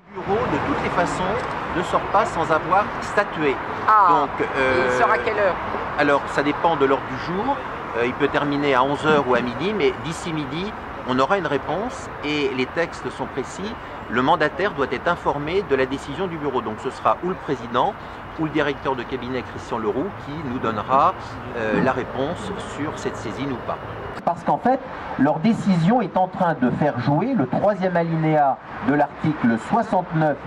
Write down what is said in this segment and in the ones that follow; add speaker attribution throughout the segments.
Speaker 1: Le bureau, de toutes les façons, ne sort pas sans avoir statué.
Speaker 2: Donc, il sort à quelle heure?
Speaker 1: Alors, ça dépend de l'ordre du jour. Il peut terminer à 11 h ou à midi, mais d'ici midi, on aura une réponse et les textes sont précis. Le mandataire doit être informé de la décision du bureau. Donc, ce sera ou le président ou le directeur de cabinet Christian Leroux qui nous donnera la réponse sur cette saisine ou pas. Parce qu'en fait, leur décision est en train de faire jouer le 3e alinéa de l'article 69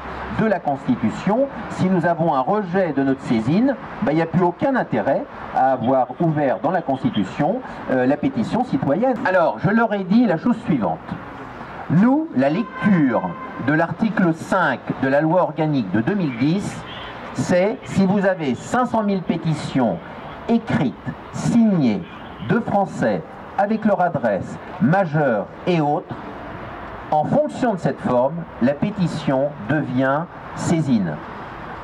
Speaker 1: de la Constitution. Si nous avons un rejet de notre saisine, il n'y a plus aucun intérêt à avoir ouvert dans la Constitution la pétition citoyenne. Alors, je leur ai dit la chose suivante. Nous, la lecture de l'article 5 de la loi organique de 2010, c'est si vous avez 500 000 pétitions écrites, signées de Français, avec leur adresse majeure et autres, en fonction de cette forme, la pétition devient saisine.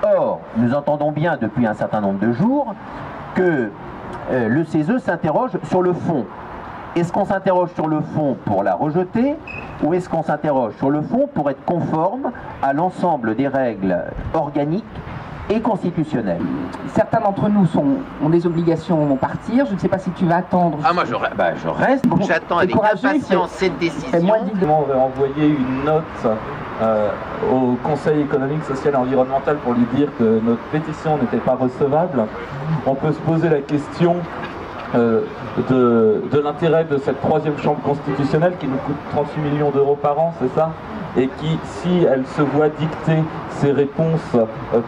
Speaker 1: Or, nous entendons bien depuis un certain nombre de jours que le CESE s'interroge sur le fond. Est-ce qu'on s'interroge sur le fond pour la rejeter ou est-ce qu'on s'interroge sur le fond pour être conforme à l'ensemble des règles organiques et constitutionnelle.
Speaker 2: Certains d'entre nous ont des obligations, vont partir. Je ne sais pas si tu vas attendre.
Speaker 1: Ah, moi je reste. Bon, j'attends avec impatience cette décision.
Speaker 3: On va envoyer une note au Conseil économique, social et environnemental pour lui dire que notre pétition n'était pas recevable. On peut se poser la question de l'intérêt de cette 3e chambre constitutionnelle qui nous coûte 38 millions d'euros par an, c'est ça? Et qui, si elle se voit dicter ses réponses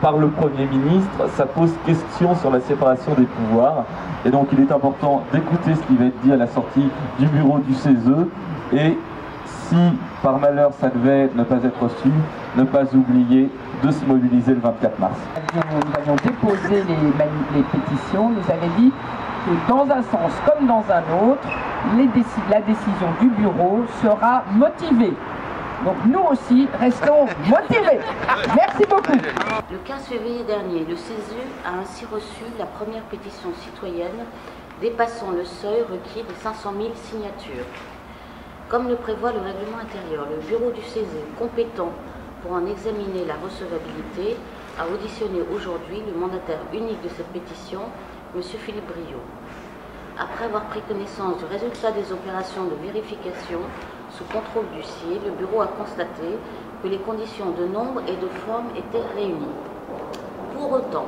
Speaker 3: par le Premier ministre, ça pose question sur la séparation des pouvoirs. Et donc il est important d'écouter ce qui va être dit à la sortie du bureau du CESE. Et si par malheur ça devait ne pas être reçu, ne pas oublier de se mobiliser le 24 mars.
Speaker 2: Nous avions déposé les pétitions, nous avait dit que dans un sens comme dans un autre, la décision du bureau sera motivée. Donc nous aussi, restons motivés. Merci beaucoup.
Speaker 4: Le 15 février dernier, le CESE a ainsi reçu la première pétition citoyenne dépassant le seuil requis des 500 000 signatures. Comme le prévoit le règlement intérieur, le bureau du CESE, compétent pour en examiner la recevabilité, a auditionné aujourd'hui le mandataire unique de cette pétition, M. Philippe Briot. Après avoir pris connaissance du résultat des opérations de vérification sous contrôle d'huissier, le bureau a constaté que les conditions de nombre et de forme étaient réunies. Pour autant,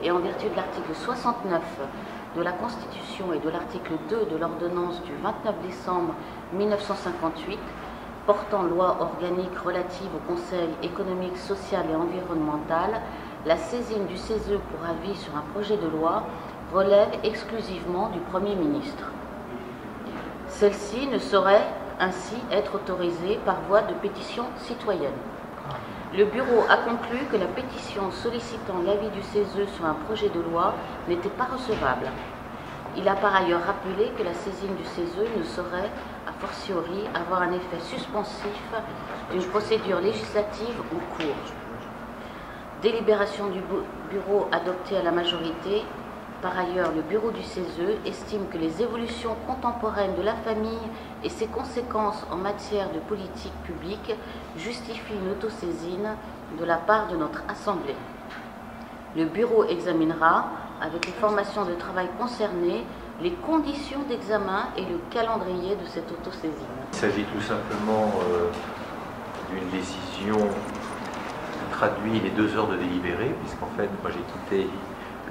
Speaker 4: et en vertu de l'article 69 de la Constitution et de l'article 2 de l'ordonnance du 29 décembre 1958, portant loi organique relative au Conseil économique, social et environnemental, la saisine du CESE pour avis sur un projet de loi relève exclusivement du Premier ministre. Celle-ci ne saurait ainsi être autorisée par voie de pétition citoyenne. Le bureau a conclu que la pétition sollicitant l'avis du CESE sur un projet de loi n'était pas recevable. Il a par ailleurs rappelé que la saisine du CESE ne saurait, a fortiori, avoir un effet suspensif d'une procédure législative en cours. Délibération du bureau adoptée à la majorité. Par ailleurs, le bureau du CESE estime que les évolutions contemporaines de la famille et ses conséquences en matière de politique publique justifient une autosaisine de la part de notre Assemblée. Le bureau examinera, avec les formations de travail concernées, les conditions d'examen et le calendrier de cette autosaisine.
Speaker 5: Il s'agit tout simplement d'une décision qui traduit les 2 heures de délibéré, puisqu'en fait, moi j'ai quitté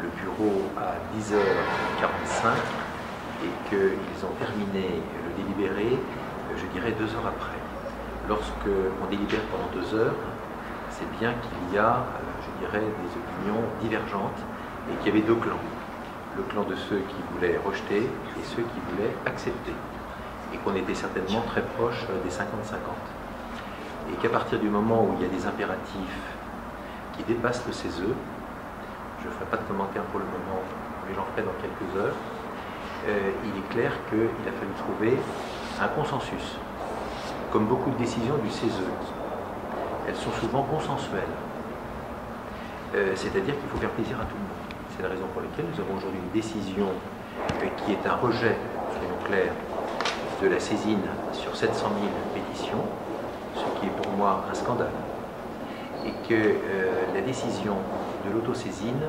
Speaker 5: le bureau à 10h45 et qu'ils ont terminé le délibéré, je dirais 2 heures après. Lorsque on délibère pendant 2 heures, c'est bien qu'il y a, je dirais, des opinions divergentes et qu'il y avait 2 clans. Le clan de ceux qui voulaient rejeter et ceux qui voulaient accepter. Et qu'on était certainement très proche des 50-50. Et qu'à partir du moment où il y a des impératifs qui dépassent le CESE, je ne ferai pas de commentaire pour le moment, mais j'en ferai dans quelques heures. Il est clair qu'il a fallu trouver un consensus. Comme beaucoup de décisions du CESE, elles sont souvent consensuelles. C'est-à-dire qu'il faut faire plaisir à tout le monde. C'est la raison pour laquelle nous avons aujourd'hui une décision qui est un rejet, soyons clairs, de la saisine sur 700 000 pétitions, ce qui est pour moi un scandale. et que la décision de l'autosaisine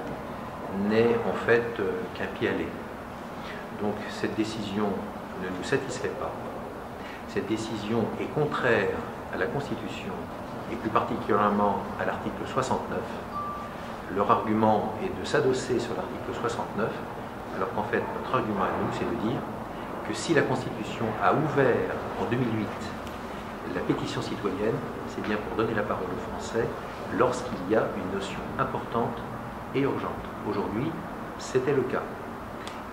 Speaker 5: n'est en fait qu'un pis-aller. Donc cette décision ne nous satisfait pas. Cette décision est contraire à la Constitution et plus particulièrement à l'article 69. Leur argument est de s'adosser sur l'article 69, alors qu'en fait notre argument à nous c'est de dire que si la Constitution a ouvert en 2008 la pétition citoyenne, c'est bien pour donner la parole aux Français lorsqu'il y a une notion importante et urgente. Aujourd'hui, c'était le cas.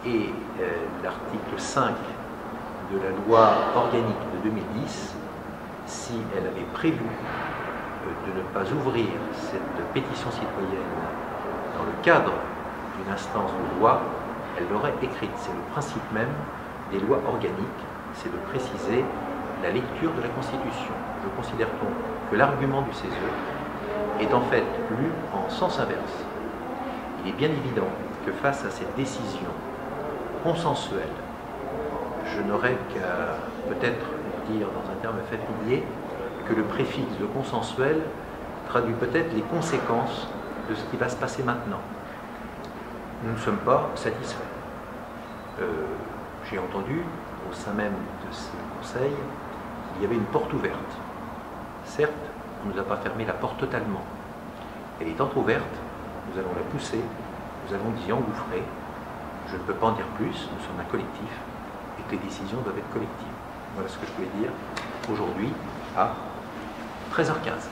Speaker 5: Et l'article 5 de la loi organique de 2010, si elle avait prévu de ne pas ouvrir cette pétition citoyenne dans le cadre d'une instance de loi, elle l'aurait écrite. C'est le principe même des lois organiques, c'est de préciser la lecture de la Constitution. Je considère donc que l'argument du CESE est en fait lu en sens inverse. Il est bien évident que face à cette décision consensuelle, je n'aurais qu'à peut-être dire dans un terme familier que le préfixe de consensuel traduit peut-être les conséquences de ce qui va se passer maintenant. Nous ne sommes pas satisfaits. J'ai entendu au sein même de ce conseil qu'il y avait une porte ouverte. Certes, on ne nous a pas fermé la porte totalement. Elle étant ouverte, nous allons la pousser, nous allons nous y engouffrer. Je ne peux pas en dire plus, nous sommes un collectif et que les décisions doivent être collectives. Voilà ce que je voulais dire aujourd'hui à 13h15.